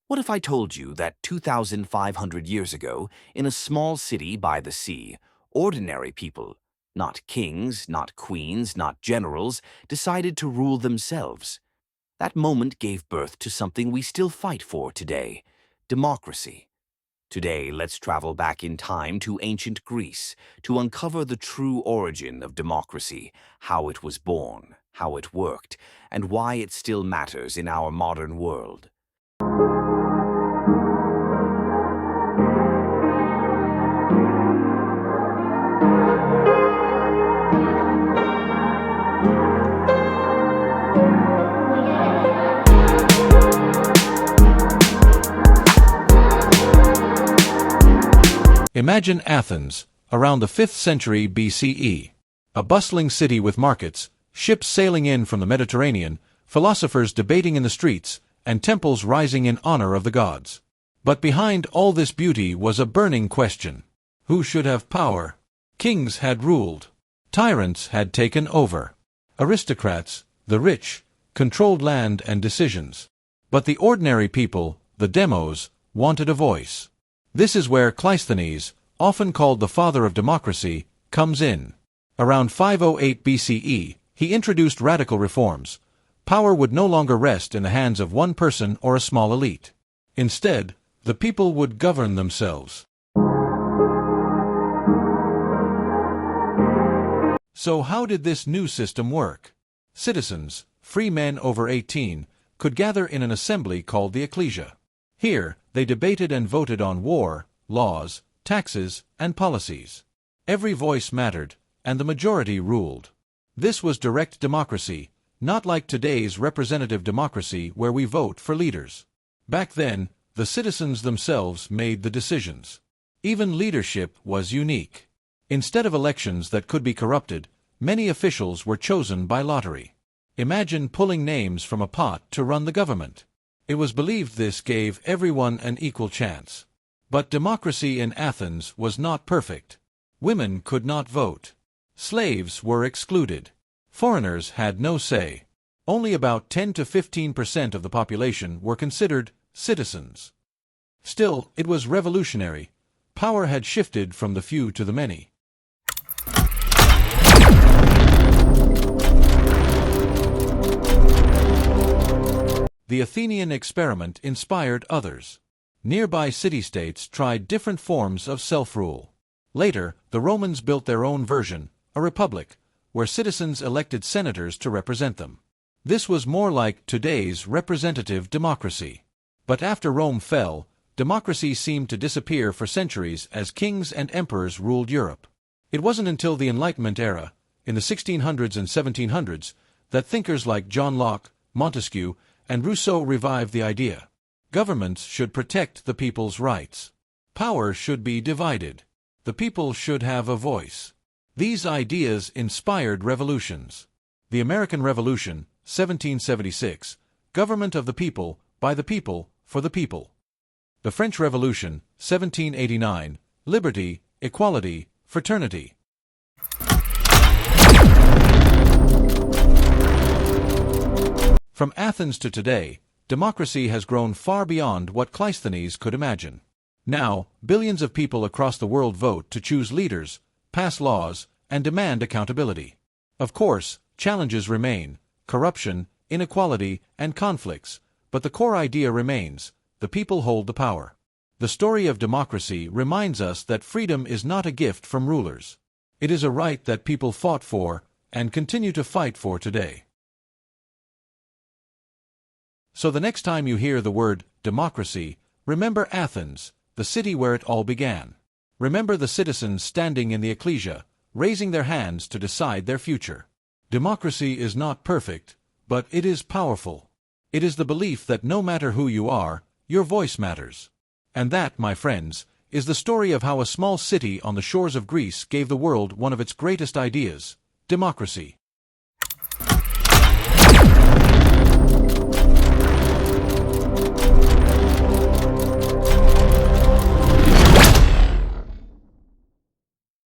What if I told you that 2,500 years ago, in a small city by the sea, ordinary people, not kings, not queens, not generals, decided to rule themselves? That moment gave birth to something we still fight for today: democracy. Today, let's travel back in time to ancient Greece to uncover the true origin of democracy, how it was born, how it worked, and why it still matters in our modern world. Imagine Athens, around the 5th century BCE. A bustling city with markets, ships sailing in from the Mediterranean, philosophers debating in the streets, and temples rising in honor of the gods. But behind all this beauty was a burning question. Who should have power? Kings had ruled. Tyrants had taken over. Aristocrats, the rich, controlled land and decisions. But the ordinary people, the demos, wanted a voice. This is where Cleisthenes, often called the father of democracy, comes in. Around 508 BCE, he introduced radical reforms. Power would no longer rest in the hands of one person or a small elite. Instead, the people would govern themselves. So how did this new system work? Citizens, free men over 18, could gather in an assembly called the ecclesia. Here, they debated and voted on war, laws, taxes, and policies. Every voice mattered, and the majority ruled. This was direct democracy, not like today's representative democracy where we vote for leaders. Back then, the citizens themselves made the decisions. Even leadership was unique. Instead of elections that could be corrupted, many officials were chosen by lottery. Imagine pulling names from a pot to run the government. It was believed this gave everyone an equal chance. But democracy in Athens was not perfect. Women could not vote. Slaves were excluded. Foreigners had no say. Only about 10 to 15% of the population were considered citizens. Still, it was revolutionary. Power had shifted from the few to the many. The Athenian experiment inspired others. Nearby city-states tried different forms of self-rule. Later, the Romans built their own version, a republic, where citizens elected senators to represent them. This was more like today's representative democracy. But after Rome fell, democracy seemed to disappear for centuries as kings and emperors ruled Europe. It wasn't until the Enlightenment era, in the 1600s and 1700s, that thinkers like John Locke, Montesquieu, and Rousseau revived the idea. Governments should protect the people's rights. Power should be divided. The people should have a voice. These ideas inspired revolutions. The American Revolution, 1776, government of the people, by the people, for the people. The French Revolution, 1789, liberty, equality, fraternity. From Athens to today, democracy has grown far beyond what Cleisthenes could imagine. Now, billions of people across the world vote to choose leaders, pass laws, and demand accountability. Of course, challenges remain: corruption, inequality, and conflicts, but the core idea remains: the people hold the power. The story of democracy reminds us that freedom is not a gift from rulers. It is a right that people fought for, and continue to fight for today. So the next time you hear the word democracy, remember Athens, the city where it all began. Remember the citizens standing in the ecclesia, raising their hands to decide their future. Democracy is not perfect, but it is powerful. It is the belief that no matter who you are, your voice matters. And that, my friends, is the story of how a small city on the shores of Greece gave the world one of its greatest ideas: democracy.